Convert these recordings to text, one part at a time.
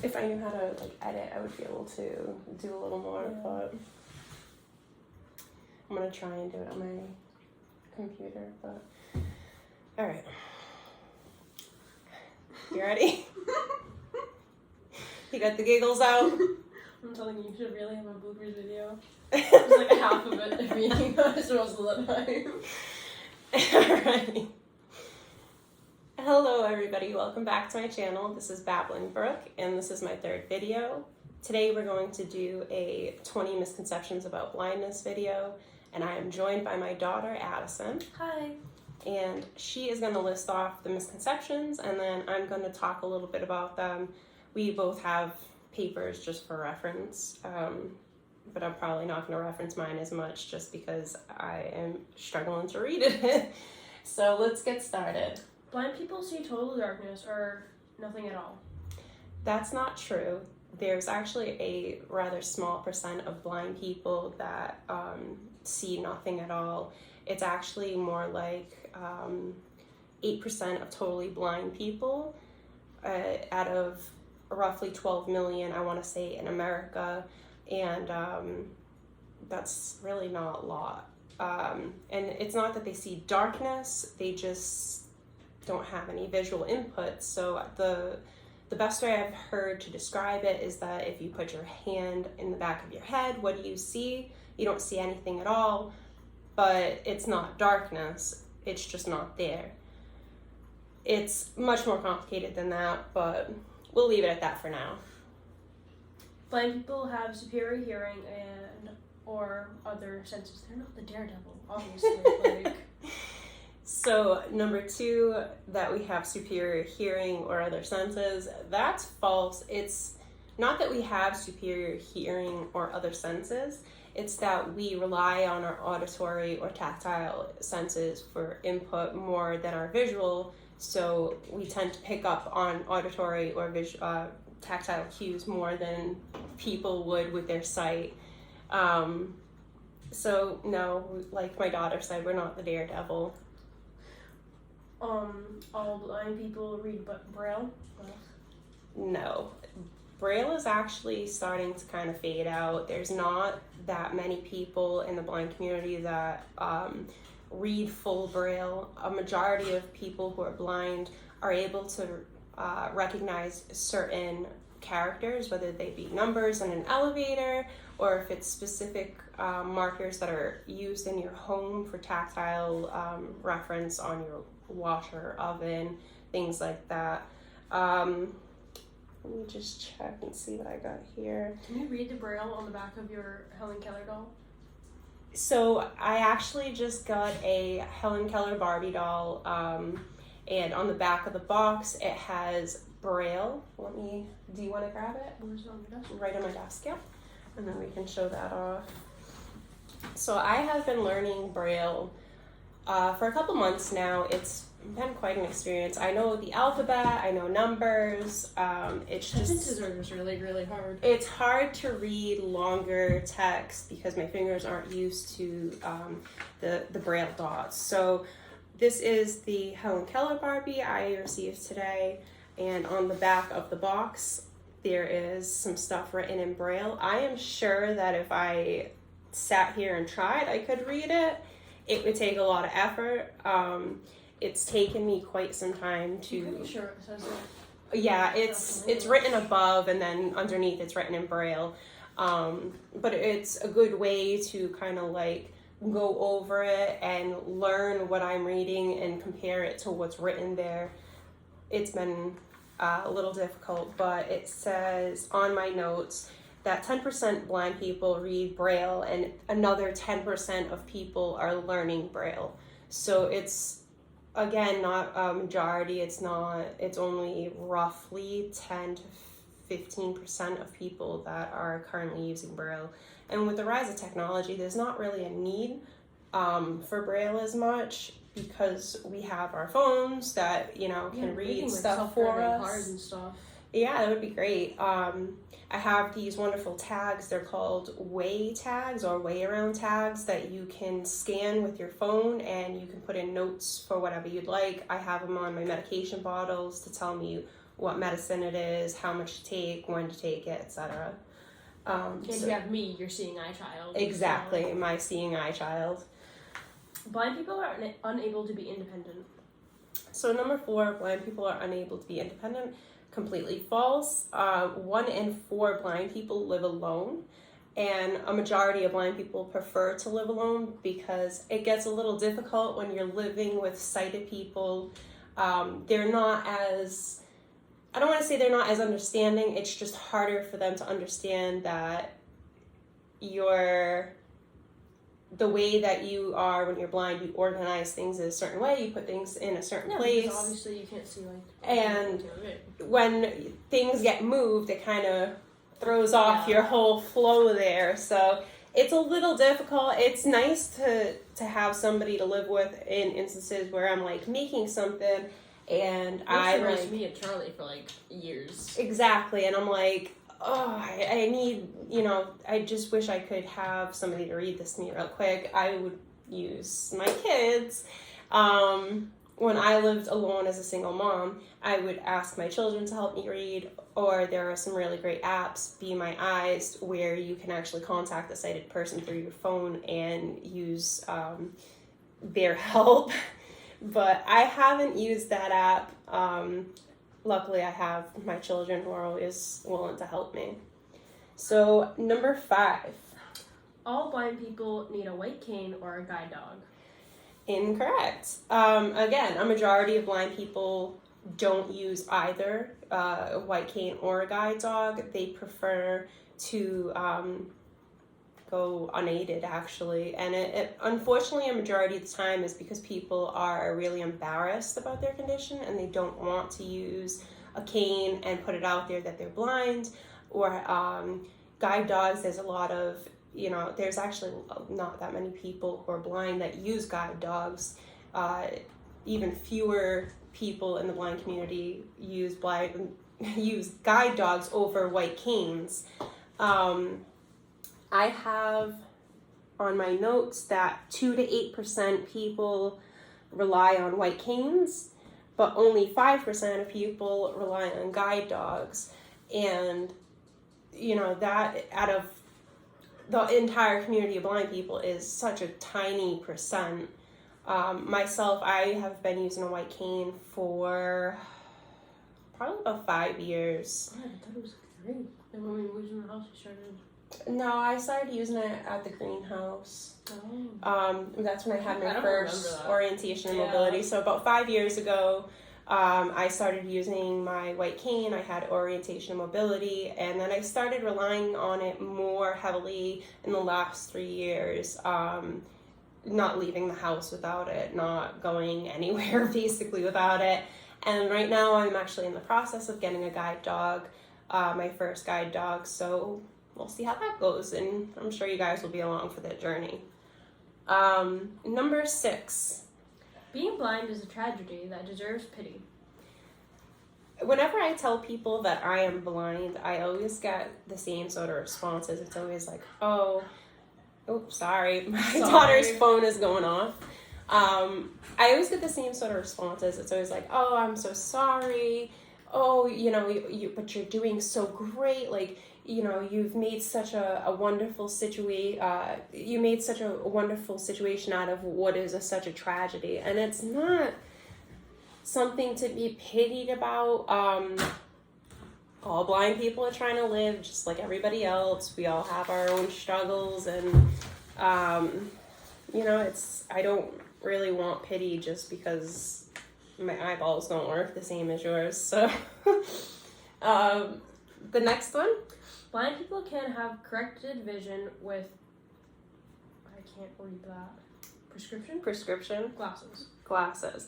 If I knew how to like edit, I would be able to do a little more, but I'm gonna try and do it on my computer, but all right. You ready? You got the giggles out? I'm telling you, you should really have a bloopers video. It's like half of it if you guys most of the time. Alright. Hello everybody, welcome back to my channel. This is Babbling Brooke, and this is my third video. Today we're going to do a 20 misconceptions about blindness video, and I am joined by my daughter Addison. Hi. And she is going to list off the misconceptions, and then I'm going to talk a little bit about them. We both have papers just for reference, but I'm probably not going to reference mine as much just because I am struggling to read it. So let's get started. Blind people see total darkness or nothing at all. That's not true. There's actually a rather small percent of blind people that see nothing at all. It's actually more like 8% of totally blind people out of roughly 12 million, I want to say, in America, and that's really not a lot. And it's not that they see darkness, they just don't have any visual input. So the best way I've heard to describe it is that if you put your hand in the back of your head, what do you see? You don't see anything at all, but it's not darkness, it's just not there. It's much more complicated than that, but we'll leave it at that for now. Blind people have superior hearing and or other senses. They're not the daredevil, obviously. So number 2, that we have superior hearing or other senses, that's false. It's not that we have superior hearing or other senses, it's that we rely on our auditory or tactile senses for input more than our visual, so we tend to pick up on auditory or tactile cues more than people would with their sight. So no, like my daughter said, we're not the daredevil. All blind people read braille? No. Braille is actually starting to kind of fade out. There's not that many people in the blind community that read full Braille. A majority of people who are blind are able to recognize certain characters, whether they be numbers in an elevator or if it's specific markers that are used in your home for tactile reference on your washer, oven, things like that. Let me just check and see what I got here. Can you read the braille on the back of your Helen Keller doll? So I actually just got a Helen Keller Barbie doll, and on the back of the box it has braille. Do you want to grab it? Where's it on your desk? Right on my desk, yeah. And then we can show that off. So I have been learning braille for a couple months now. It's been quite an experience. I know the alphabet, I know numbers. It's just sentences are just really, really hard. It's hard to read longer text because my fingers aren't used to the braille dots. So this is the Helen Keller Barbie I received today, and on the back of the box there is some stuff written in braille. I am sure that if I sat here and tried, I could read it. It would take a lot of effort. It's taken me quite some time to... I'm pretty sure it says it. Yeah, it's written above, and then underneath it's written in braille. But it's a good way to kind of like go over it and learn what I'm reading and compare it to what's written there. It's been a little difficult, but it says on my notes that 10% blind people read braille and another 10% of people are learning braille. So it's, again, not a majority. It's only roughly 10 to 15% of people that are currently using braille. And with the rise of technology, there's not really a need for braille as much, because we have our phones that can read stuff for us. Cards and stuff. Yeah, that would be great. I have these wonderful tags. They're called way tags or way around tags that you can scan with your phone, and you can put in notes for whatever you'd like. I have them on my medication bottles to tell me what medicine it is, how much to take, when to take it, etc. And you have me, your seeing eye child. Exactly, So. my seeing eye child. Blind people are unable to be independent. So number 4, blind people are unable to be independent. Completely false. 1 in 4 blind people live alone, and a majority of blind people prefer to live alone because it gets a little difficult when you're living with sighted people. They're not as, I don't want to say they're not as understanding, it's just harder for them to understand that the way that you are when you're blind, you organize things in a certain way, you put things in a certain place. Because obviously you can't see and when things get moved, it kind of throws off your whole flow there. So it's a little difficult. It's nice to have somebody to live with in instances where I'm like making something and I like me and Charlie for like years. Exactly, and I'm like, oh, I need, I just wish I could have somebody to read this to me real quick. I would use my kids. When I lived alone as a single mom, I would ask my children to help me read, or there are some really great apps, Be My Eyes, where you can actually contact a sighted person through your phone and use their help. But I haven't used that app. Luckily, I have my children who are always willing to help me. So, number 5. All blind people need a white cane or a guide dog. Incorrect. Again, a majority of blind people don't use either a white cane or a guide dog. They prefer to go unaided, actually. And it unfortunately, a majority of the time is because people are really embarrassed about their condition and they don't want to use a cane and put it out there that they're blind. Or guide dogs, there's a lot of, there's actually not that many people who are blind that use guide dogs. Even fewer people in the blind community use guide dogs over white canes. I have on my notes that 2 to 8% people rely on white canes, but only 5% of people rely on guide dogs. And, that out of the entire community of blind people is such a tiny percent. Myself, I have been using a white cane for probably about 5 years. Oh, I thought it was 3. And when we moved in the house, we started... No, I started using it at the greenhouse. Oh. That's when I had my first orientation and mobility. So about 5 years ago, I started using my white cane. I had orientation and mobility, and then I started relying on it more heavily in the last 3 years. Not leaving the house without it, not going anywhere basically without it. And right now I'm actually in the process of getting a guide dog, my first guide dog. So we'll see how that goes, and I'm sure you guys will be along for that journey. Number 6. Being blind is a tragedy that deserves pity. Whenever I tell people that I am blind, I always get the same sort of responses. It's always like, sorry, my daughter's phone is going off. I always get the same sort of responses. It's always like, oh, I'm so sorry. Oh, but you're doing so great. Like, you've made such a wonderful situation. You made such a wonderful situation out of what is such a tragedy, and it's not something to be pitied about. All blind people are trying to live just like everybody else. We all have our own struggles, and I don't really want pity just because my eyeballs don't work the same as yours. So, the next one. Blind people can have corrected vision with, I can't read that, prescription? Glasses.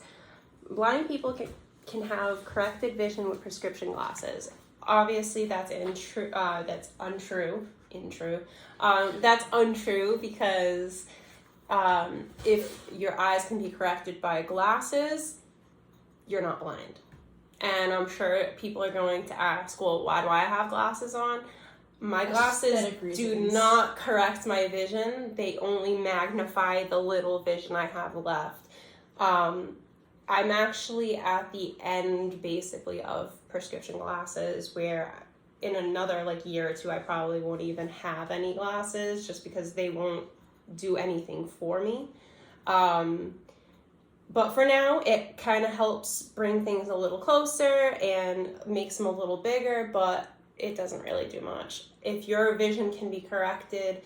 Blind people can have corrected vision with prescription glasses. Obviously, that's untrue. That's untrue because if your eyes can be corrected by glasses, you're not blind. And I'm sure people are going to ask, well, why do I have glasses on? My glasses do not correct my vision. They only magnify the little vision I have left. I'm actually at the end, basically, of prescription glasses where in another like year or two I probably won't even have any glasses just because they won't do anything for me. But for now, it kind of helps bring things a little closer and makes them a little bigger, but it doesn't really do much. If your vision can be corrected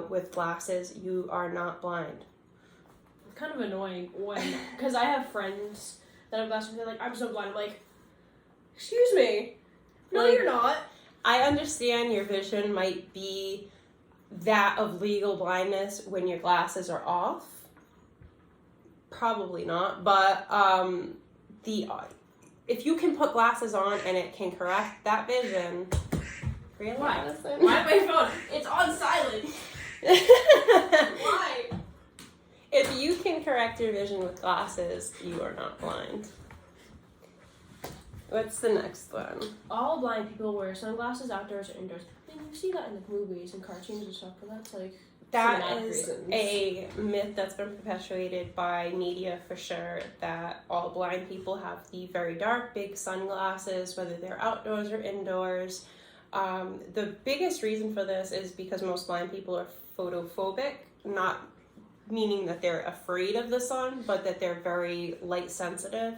with glasses, you are not blind. It's kind of annoying because I have friends that have glasses and they're like, I'm so blind. I'm like, excuse me. No, Like, you're not. I understand your vision might be that of legal blindness when your glasses are off. Probably not, but if you can put glasses on and it can correct that vision. Really? Why? Why my phone? It's on silent. Why? If you can correct your vision with glasses, you are not blind. What's the next one? All blind people wear sunglasses outdoors or indoors. I mean, you see that in like movies and cartoons and stuff, but that's like That is a myth that's been perpetuated by media for sure, that all blind people have the very dark, big sunglasses, whether they're outdoors or indoors. The biggest reason for this is because most blind people are photophobic, not meaning that they're afraid of the sun, but that they're very light sensitive.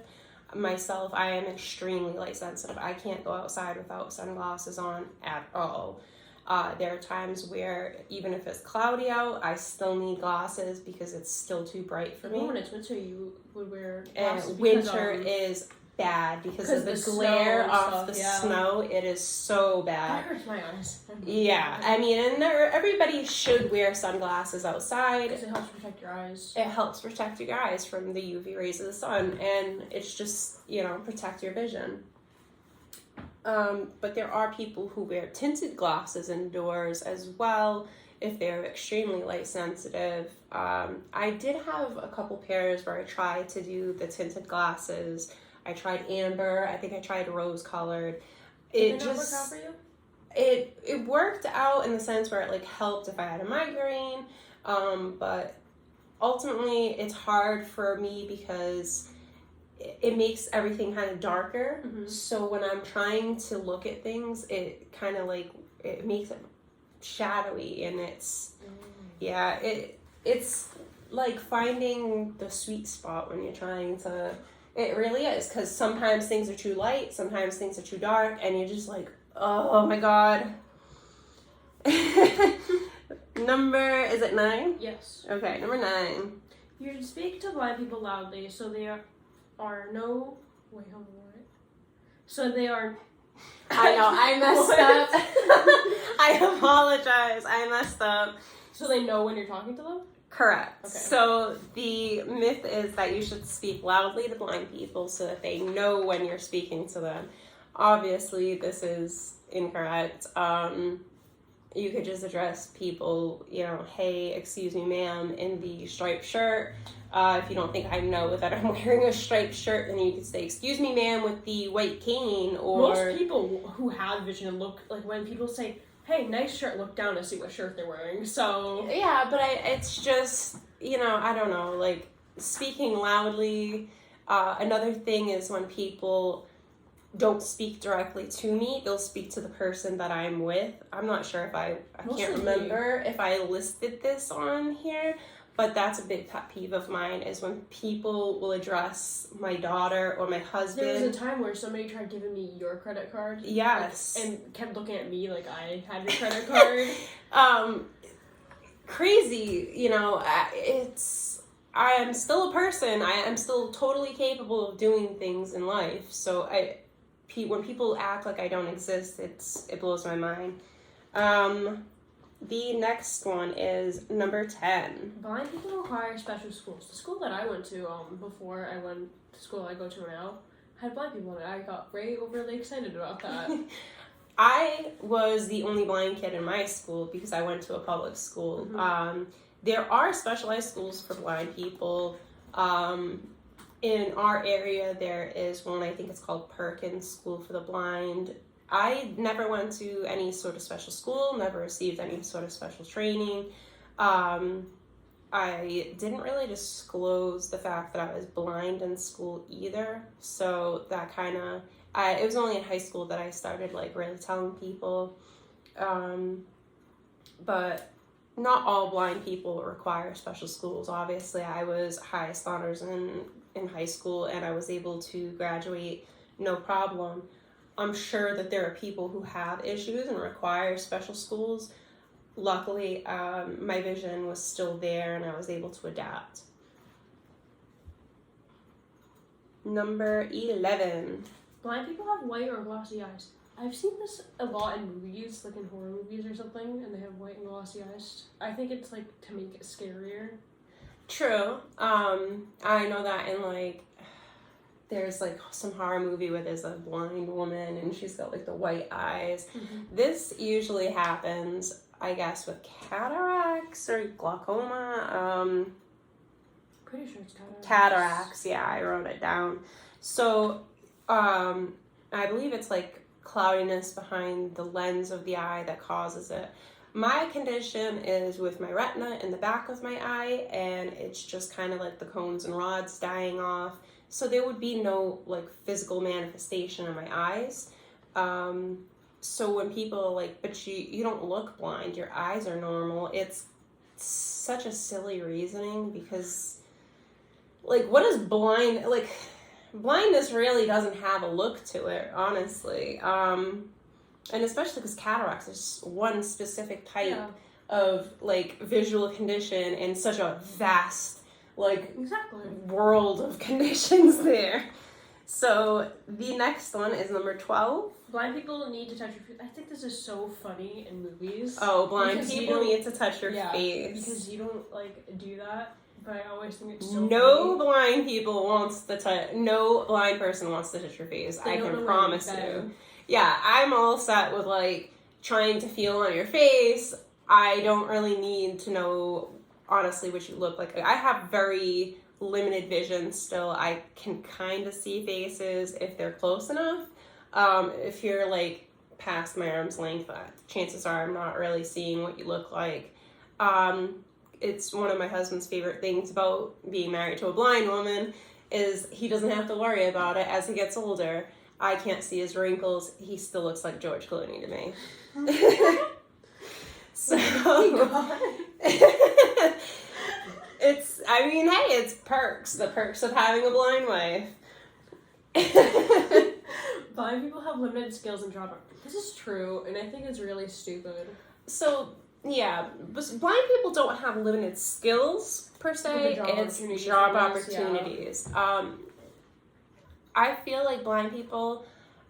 Myself, I am extremely light sensitive. I can't go outside without sunglasses on at all. There are times where even if it's cloudy out, I still need glasses because it's still too bright for me. When it's winter, you would wear glasses. And winter is bad because of the glare off the snow. It is so bad. That hurts my eyes. Yeah, I mean, and everybody should wear sunglasses outside. Because it helps protect your eyes. It helps protect your eyes from the UV rays of the sun, and it's just, protect your vision. But there are people who wear tinted glasses indoors as well if they're extremely light sensitive. I did have a couple pairs where I tried to do the tinted glasses. I tried amber. I think I tried rose colored. Did it not work out for you? It worked out in the sense where it like helped if I had a migraine. But ultimately it's hard for me because it makes everything kind of darker. Mm-hmm. So when I'm trying to look at things, it kind of like, it makes it shadowy, and it's like finding the sweet spot when you're trying to, it really is, because sometimes things are too light, sometimes things are too dark, and you're just like, oh my god. Number, is it 9? Yes. Okay, number 9. You should speak to blind people loudly so they are no, wait, hold on, what? So they are, I know, I messed up. I apologize, I messed up. So they know when you're talking to them? Correct. Okay. So the myth is that you should speak loudly to blind people so that they know when you're speaking to them. Obviously, this is incorrect. You could just address people, hey, excuse me, ma'am, in the striped shirt. If you don't think I know that I'm wearing a striped shirt, then you could say, excuse me, ma'am, with the white cane. Or most people who have vision look, like when people say, hey, nice shirt, look down to see what shirt they're wearing. So yeah, but it's just, I don't know, like speaking loudly. Another thing is when people don't speak directly to me, they'll speak to the person that I'm with. I'm not sure if I can't remember if I listed this on here, but that's a big pet peeve of mine, is when people will address my daughter or my husband. There was a time where somebody tried giving me your credit card. Yes. And kept looking at me like I had your credit card. Crazy, I am still a person. I am still totally capable of doing things in life. So when people act like I don't exist, it blows my mind. The next one is number 10. Blind people require special schools. The school that I went to before I went to school I go to now had blind people in it. I got very overly excited about that. I was the only blind kid in my school because I went to a public school. Mm-hmm. There are specialized schools for blind people. In our area, there is one, I think it's called Perkins School for the Blind. I never went to any sort of special school, never received any sort of special training. I didn't really disclose the fact that I was blind in school either, so that kind of it was only in high school that I started like really telling people. But not all blind people require special schools. Obviously, I was highest honors in high school, and I was able to graduate no problem. I'm sure that there are people who have issues and require special schools. Luckily, my vision was still there, and I was able to adapt. Number 11. Blind people have white or glossy eyes. I've seen this a lot in movies, like in horror movies or something, and they have white and glossy eyes. I think it's like to make it scarier. True. I know that in like, there's like some horror movie where there's a blind woman and she's got like the white eyes. Mm-hmm. This usually happens, I guess, with cataracts or glaucoma. Pretty sure it's cataracts. Cataracts, yeah, I wrote it down. So, I believe it's like cloudiness behind the lens of the eye that causes it. My condition is with my retina in the back of my eye, and it's just kind of like the cones and rods dying off. So there would be no like physical manifestation in my eyes. So when people are like, but you don't look blind, your eyes are normal, it's such a silly reasoning, because like, what is blind, like, blindness really doesn't have a look to it, honestly. And especially because cataracts is one specific type of like visual condition in such a vast like world of conditions there. So the next one is number 12. Blind people need to touch your face. I think this is so funny in movies. Oh, blind people need to touch your face. Because you don't like do that. But I always think it's so no funny. blind people wants to touch. No blind person wants to touch your face. I can promise you. Yeah, I'm all set with like trying to feel on your face. I don't really need to know honestly what you look like. I have very limited vision still. I can kind of see faces if they're close enough. If you're like past my arm's length, chances are I'm not really seeing what you look like. It's one of my husband's favorite things about being married to a blind woman is he doesn't have to worry about it as he gets older. I can't see his wrinkles. He still looks like George Clooney to me. So, it's, I mean, hey, it's perks. The perks of having a blind wife. Blind people have limited skills and job. This is true, and I think it's really stupid. So, yeah, but blind people don't have limited skills per se. It's job opportunities. Yeah. I feel like blind people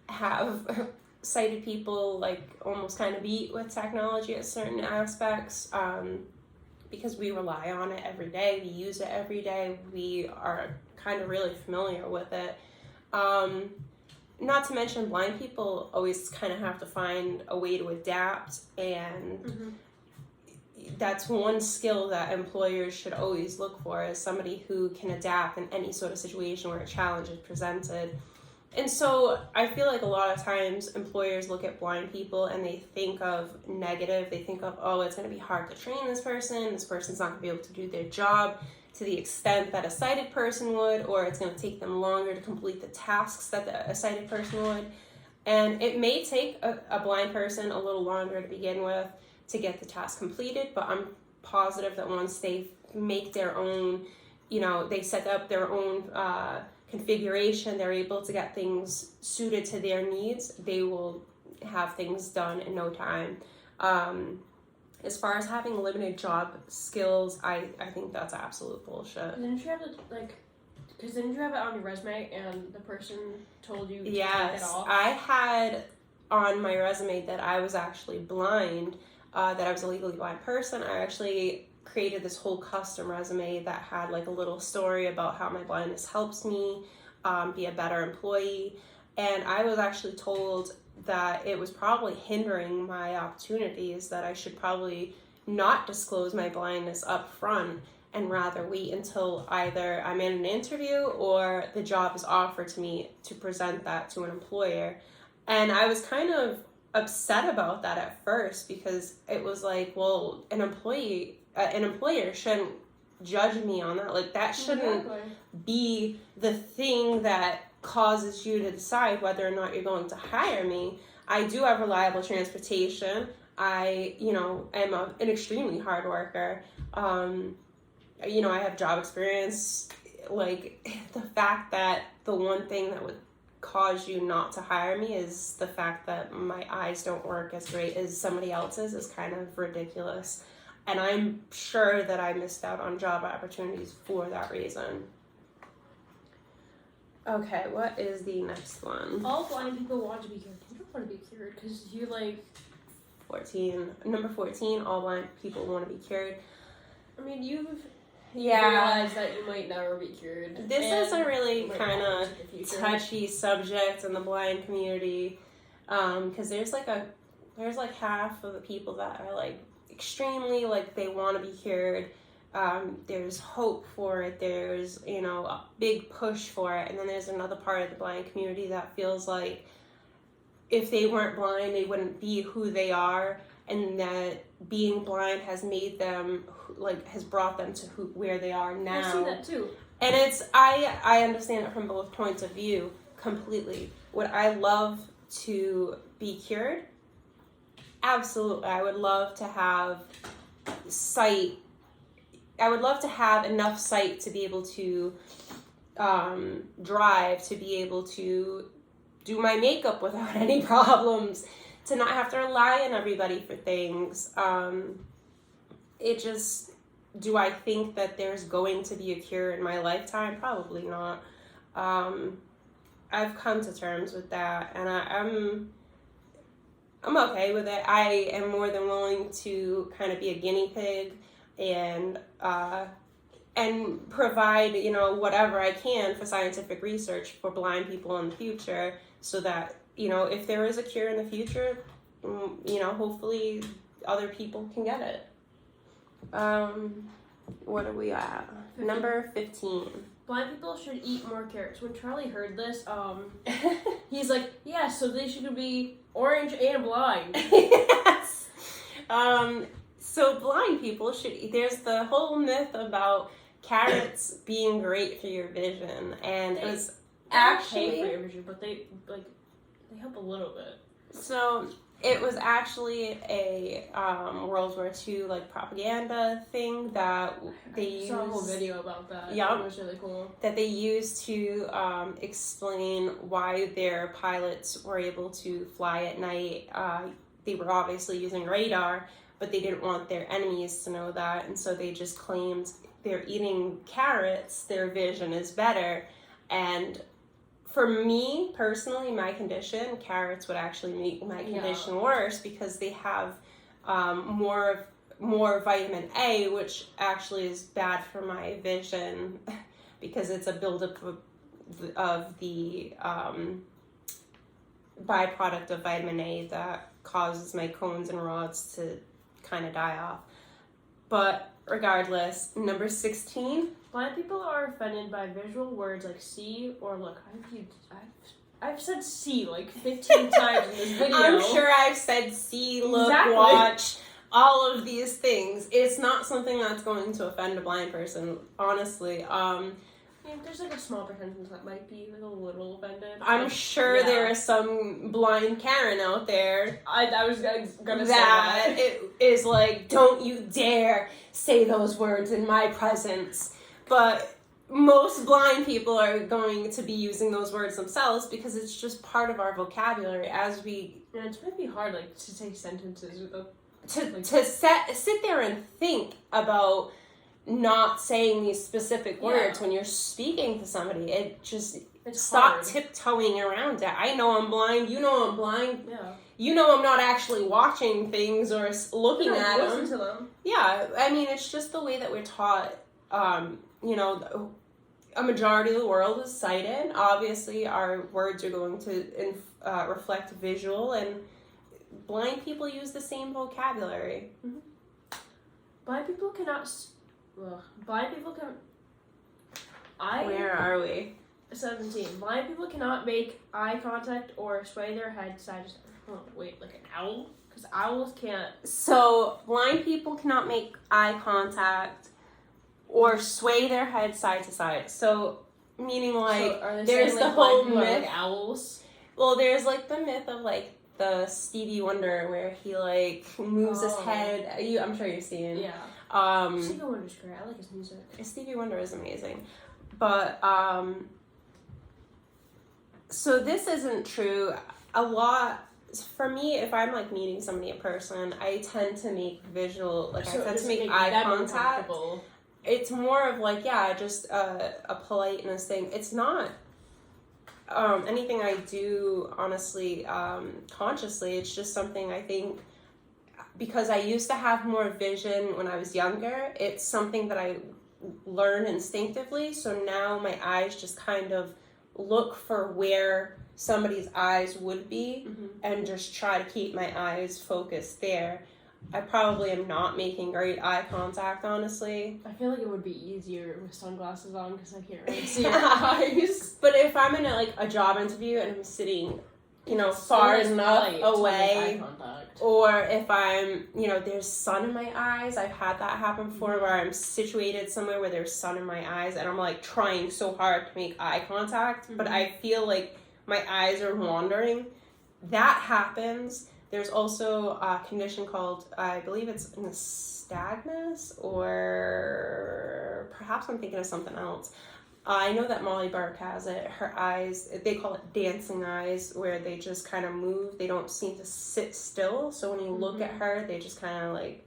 have sighted people like almost kind of beat with technology at certain aspects, because we rely on it every day. We use it every day. We are kind of really familiar with it. Not to mention, blind people always kind of have to find a way to adapt, and that's one skill that employers should always look for, is somebody who can adapt in any sort of situation where a challenge is presented. And so I feel like a lot of times employers look at blind people and they think of negative. They think of, oh, it's going to be hard to train this person's not going to be able to do their job to the extent that a sighted person would, or it's going to take them longer to complete the tasks that a sighted person would. And it may take a blind person a little longer to begin with to get the task completed, but I'm positive that once they make their own, they set up their own configuration, they're able to get things suited to their needs, they will have things done in no time. As far as having limited job skills, I think that's absolute bullshit. Didn't you have didn't you have it on your resume and the person told you to take it off? I had on my resume that I was actually blind, that I was a legally blind person. I actually created this whole custom resume that had like a little story about how my blindness helps me be a better employee. And I was actually told that it was probably hindering my opportunities, that I should probably not disclose my blindness up front and rather wait until either I'm in an interview or the job is offered to me to present that to an employer. And I was kind of upset about that at first, because it was like, well, an employer shouldn't judge me on that. Like, that shouldn't be the thing that causes you to decide whether or not you're going to hire me. I do have reliable transportation. I, am an extremely hard worker. I have job experience. Like, the fact that the one thing that would cause you not to hire me is the fact that my eyes don't work as great as somebody else's is kind of ridiculous. And I'm sure that I missed out on job opportunities for that reason. Okay, what is the next one? All blind people want to be cured. You don't want to be cured because you 14. Number 14, all blind people want to be cured. I mean, you've realized that you might never be cured. This is a really kind of touchy subject in the blind community, because there's half of the people that are extremely they want to be cured. There's hope for it. There's a big push for it, and then there's another part of the blind community that feels like if they weren't blind, they wouldn't be who they are, and that being blind has made them has brought them to where they are now. I see that too. And I understand it from both points of view completely. Would I love to be cured? Absolutely. I would love to have sight. I would love to have enough sight to be able to drive, to be able to do my makeup without any problems, to not have to rely on everybody for things. Do I think that there's going to be a cure in my lifetime? Probably not. I've come to terms with that, and I'm okay with it. I am more than willing to kind of be a guinea pig and provide, whatever I can for scientific research for blind people in the future, so that, if there is a cure in the future, hopefully other people can get it. What are we at? 15. Number 15. Blind people should eat more carrots. When Charlie heard this, he's like, yeah, so they should be orange and blind. Yes. So blind people should eat. There's the whole myth about carrots being great for your vision, and it was actually okay for your vision, but they help a little bit. So it was actually a World War II propaganda thing that they used. I saw a whole video about that. Yeah, it was really cool. That they used to explain why their pilots were able to fly at night. They were obviously using radar, but they didn't want their enemies to know that, and so they just claimed they're eating carrots, their vision is better. And for me personally, my condition, carrots would actually make my condition worse, because they have more vitamin A, which actually is bad for my vision because it's a buildup of the byproduct of vitamin A that causes my cones and rods to kind of die off. But regardless, number 16. Blind people are offended by visual words like see or look. I've said see 15 times in this video. I'm sure I've said see, look, exactly. Watch, all of these things. It's not something that's going to offend a blind person, honestly. There's a small percentage that might be a little offended. I'm sure there is some blind Karen out there. I was gonna say that. that. It is don't you dare say those words in my presence. But most blind people are going to be using those words themselves because it's just part of our vocabulary as we... Yeah, it's might be hard, to say sentences. To sit there and think about not saying these specific words when you're speaking to somebody. It's stop hard. Tiptoeing around it. I know I'm blind. You know I'm blind. Yeah. You know I'm not actually watching things or looking at them. Listen to them. Yeah, I mean, it's just the way that we're taught. A majority of the world is sighted. Obviously, our words are going to reflect visual, and blind people use the same vocabulary. Mm-hmm. Blind people cannot... blind people can... Where are we? 17. Blind people cannot make eye contact or sway their head side to side. Oh, wait, like an owl? Because owls can't... So, blind people cannot make eye contact or sway their head side to side. So, meaning like so are they there's saying, the like, whole blind people are, myth. like, owls? Well, there's like the myth of like the Stevie Wonder where he like moves his head. I'm sure you've seen. Yeah. Stevie Wonder's great. I like his music. Stevie Wonder is amazing, but so this isn't true. A lot for me, if I'm like meeting somebody in person, I tend to make visual, like I tend to make eye contact. It's more of like, yeah, just a politeness thing. It's not anything I do honestly consciously. It's just something I think because I used to have more vision when I was younger. It's something that I learn instinctively. So now my eyes just kind of look for where somebody's eyes would be and just try to keep my eyes focused there. I probably am not making great eye contact, honestly. I feel like it would be easier with sunglasses on because I can't really see your eyes. But if I'm in a job interview and I'm sitting, far enough away, or if I'm, there's sun in my eyes. I've had that happen before where I'm situated somewhere where there's sun in my eyes and I'm like trying so hard to make eye contact, but I feel like my eyes are wandering. That happens. There's also a condition called, I believe it's nystagmus, or perhaps I'm thinking of something else. I know that Molly Burke has it. Her eyes, they call it dancing eyes, where they just kind of move. They don't seem to sit still. So when you look at her, they just kind of like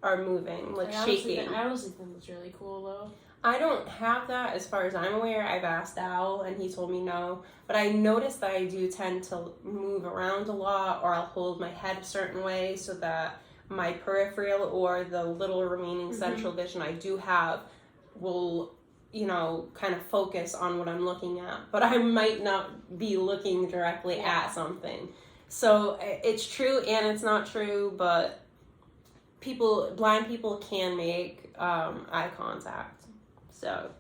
are moving, like shaking. I honestly think that's really cool, though. I don't have that as far as I'm aware. I've asked Al and he told me no. But I noticed that I do tend to move around a lot, or I'll hold my head a certain way so that my peripheral or the little remaining central vision I do have will, kind of focus on what I'm looking at. But I might not be looking directly at something. So it's true and it's not true, but blind people can make eye contact. So,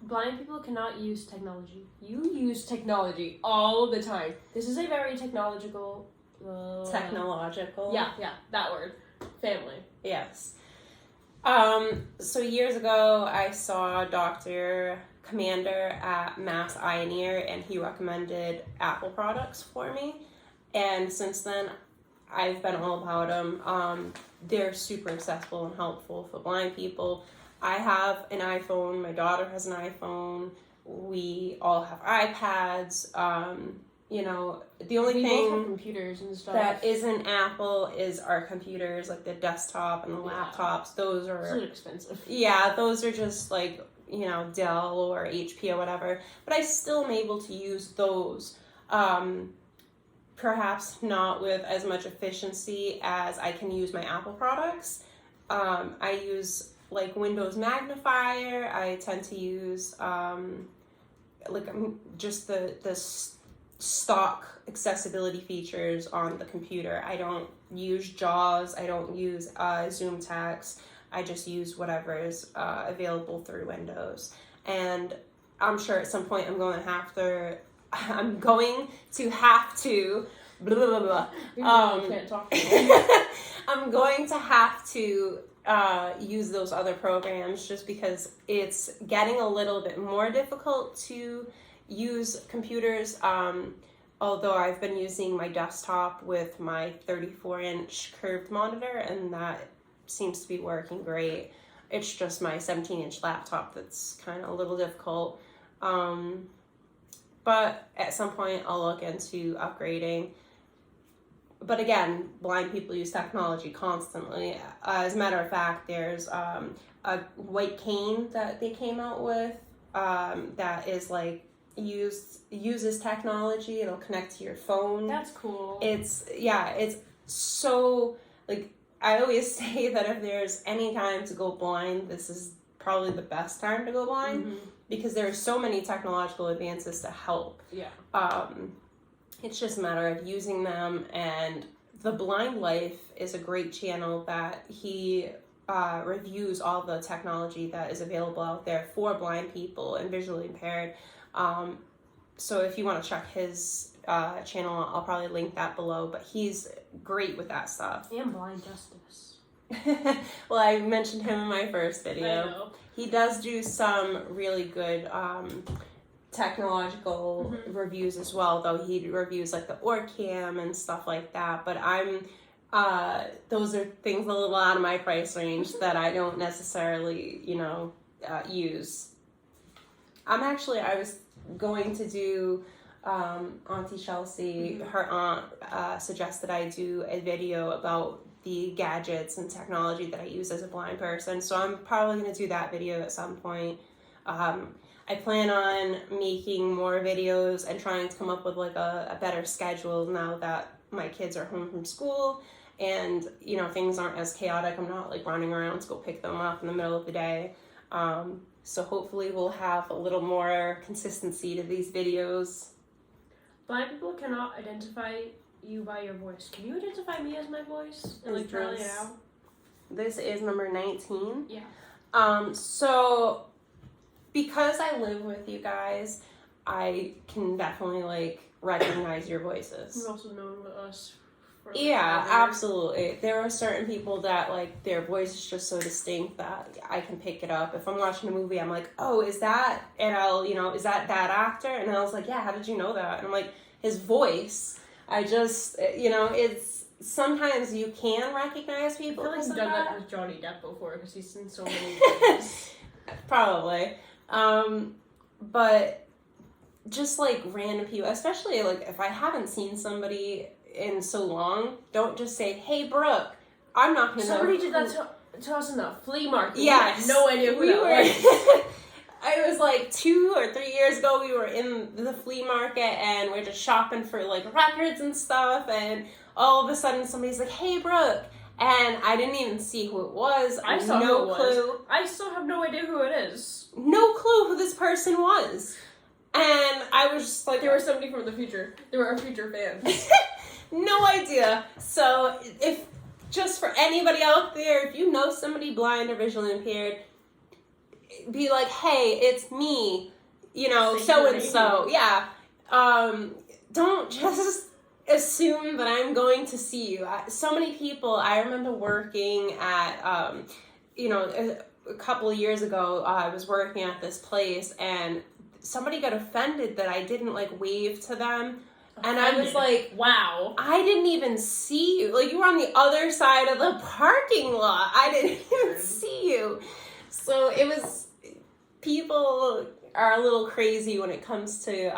blind people cannot use technology. You use technology all the time. This is a very technological. Technological. Yeah, that word. Family. Yes. So years ago, I saw Dr. Commander at Mass Eye and Ear, and he recommended Apple products for me. And since then, I've been all about them. They're super accessible and helpful for blind people. I have an iPhone. My daughter has an iPhone. We all have iPads. The only thing computers and stuff that isn't Apple is our computers, like the desktop and the laptops. Those are expensive. Yeah, those are just like, Dell or HP or whatever. But I still am able to use those. Perhaps not with as much efficiency as I can use my Apple products. I use like Windows Magnifier. I tend to use just the stock accessibility features on the computer. I don't use JAWS. I don't use Zoom Text. I just use whatever is available through Windows. And I'm sure at some point I'm going to have to blah, blah, blah, blah. Can't talk to I'm going to have to use those other programs just because it's getting a little bit more difficult to use computers. Although I've been using my desktop with my 34-inch curved monitor, and that seems to be working great. It's just my 17-inch laptop that's kind of a little difficult. But at some point I'll look into upgrading. But again, blind people use technology constantly. As a matter of fact, there's a white cane that they came out with that is like uses technology. It'll connect to your phone. That's cool. It's so, like, I always say that if there's any time to go blind, this is probably the best time to go blind because there are so many technological advances to help. Yeah. It's just a matter of using them, and The Blind Life is a great channel that he reviews all the technology that is available out there for blind people and visually impaired. So if you want to check his channel, I'll probably link that below, but he's great with that stuff. And Blind Justice. Well, I mentioned him in my first video. I know. He does do some really good technological reviews as well, though he reviews like the Orcam and stuff like that. But those are things a little out of my price range that I don't necessarily, use. I was going to do Auntie Chelsea, her aunt suggested I do a video about the gadgets and technology that I use as a blind person. So I'm probably going to do that video at some point. I plan on making more videos and trying to come up with like a better schedule now that my kids are home from school and, things aren't as chaotic. I'm not like running around to go pick them up in the middle of the day. So hopefully we'll have a little more consistency to these videos. Blind people cannot identify you by your voice. Can you identify me as my voice? And like braille it out? This is number 19. Yeah. So because I live with you guys, I can definitely like recognize your voices. You've also known us. Yeah, absolutely. There are certain people that like their voice is just so distinct that I can pick it up. If I'm watching a movie, I'm like, oh, is that? And I'll, is that actor? And I was like, yeah, how did you know that? And I'm like, his voice. I just, it's sometimes you can recognize people. I feel like you've done that with Johnny Depp before because he's in so many movies. Probably. But just like random people, especially like if I haven't seen somebody in so long, don't just say, hey, Brooke, I'm not going to know. Somebody did that to us in the flea market. Yes. We had no idea who that was. I was like 2 or 3 years ago, we were in the flea market and we're just shopping for like records and stuff, and all of a sudden somebody's like, hey, Brooke, and I didn't even see who it was. I saw no who it clue. Was. I still have no idea who it is. No clue who this person was. And I was just like... They were somebody from the future. They were our future fans. No idea. So if just for anybody out there, if you know somebody blind or visually impaired, be like, hey, it's me, so and so. Yeah. Don't just assume that I'm going to see you. So many people, I remember working at, a couple of years ago, I was working at this place and somebody got offended that I didn't like wave to them. And I was like, wow, I didn't even see you. Like, you were on the other side of the parking lot. I didn't even see you. So it was, people are a little crazy when it comes to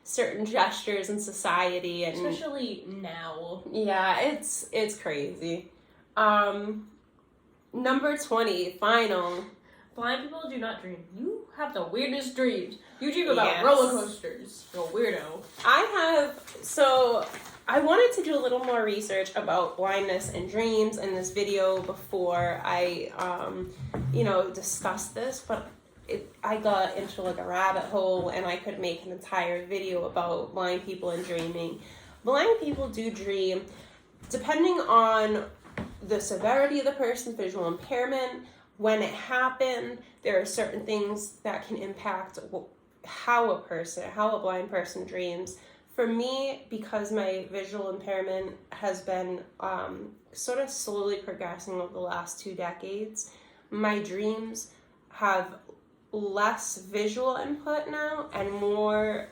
certain gestures in society. And especially now. Yeah, it's crazy. Number 20, final. Blind people do not dream. You have the weirdest dreams. You dream about roller coasters. You're a weirdo. I wanted to do a little more research about blindness and dreams in this video before I, discussed this, but I got into like a rabbit hole and I could make an entire video about blind people and dreaming. Blind people do dream depending on the severity of the person's visual impairment. When it happened, there are certain things that can impact how a blind person dreams. For me, because my visual impairment has been sort of slowly progressing over the last 2 decades, my dreams have less visual input now and more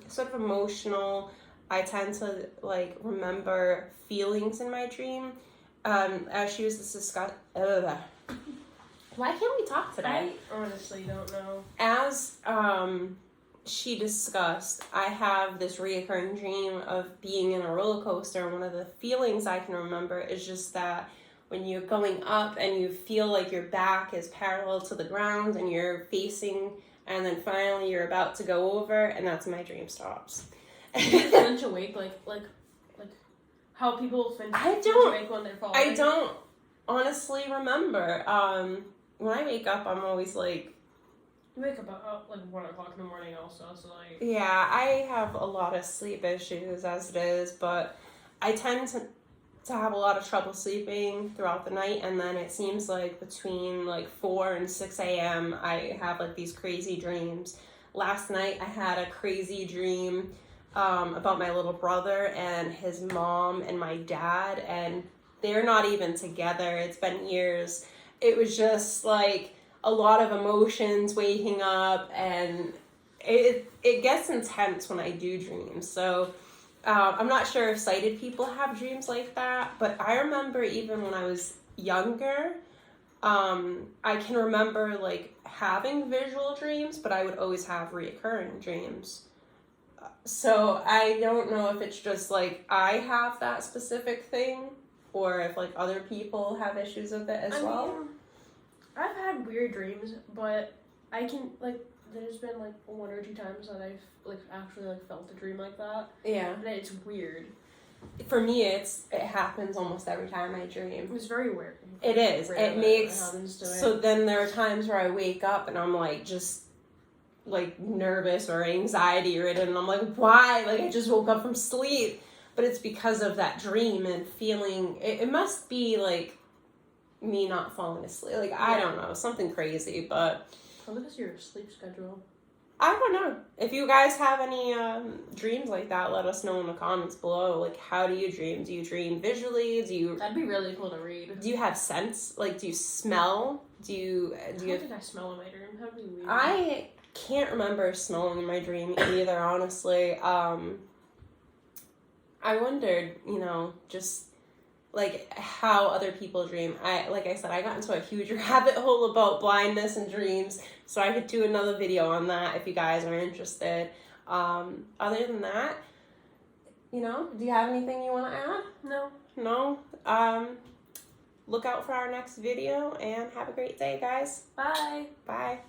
sort of emotional. I tend to like remember feelings in my dream. As she was discussing. Why can't we talk today? I honestly don't know. As she discussed, I have this reoccurring dream of being in a roller coaster, and one of the feelings I can remember is just that when you're going up and you feel like your back is parallel to the ground and you're facing, and then finally you're about to go over, and that's when my dream stops. Flinch awake, like how people flinch awake when they're falling. I don't honestly remember. When I wake up, I'm always like... You wake up at like 1 o'clock in the morning also, so like... Yeah, I have a lot of sleep issues as it is, but I tend to have a lot of trouble sleeping throughout the night, and then it seems like between like 4 and 6 a.m. I have like these crazy dreams. Last night I had a crazy dream about my little brother and his mom and my dad, and they're not even together. It's been years. It was just like a lot of emotions waking up, and it gets intense when I do dreams. So I'm not sure if sighted people have dreams like that, but I remember even when I was younger, I can remember like having visual dreams, but I would always have reoccurring dreams. So I don't know if it's just like I have that specific thing, or if like other people have issues with it as well. mean, I've had weird dreams, but I can like there's been like 1 or 2 times that I've like actually like felt a dream like that. Yeah. And it's weird. For me, it happens almost every time I dream. It's very weird. It is. Rare It that makes happens to me. so. Then there are times where I wake up and I'm like just like nervous or anxiety ridden, and I'm like, why? Like I just woke up from sleep, but it's because of that dream and feeling. It must be like me not falling asleep. Like I don't know, something crazy, but Probably because of your sleep schedule. I don't know. If you guys have any dreams like that, let us know in the comments below. Like, how do you dream? Do you dream visually? That'd be really cool to read. Do you have sense? Like, do you smell? Do you I don't think I smell in my dream. That'd be weird. I can't remember smelling in my dream either, honestly. I wondered, just like how other people dream. Like I said, I got into a huge rabbit hole about blindness and dreams, so I could do another video on that if you guys are interested. Other than that, do you have anything you want to add? No. Look out for our next video, and have a great day, guys. Bye. Bye.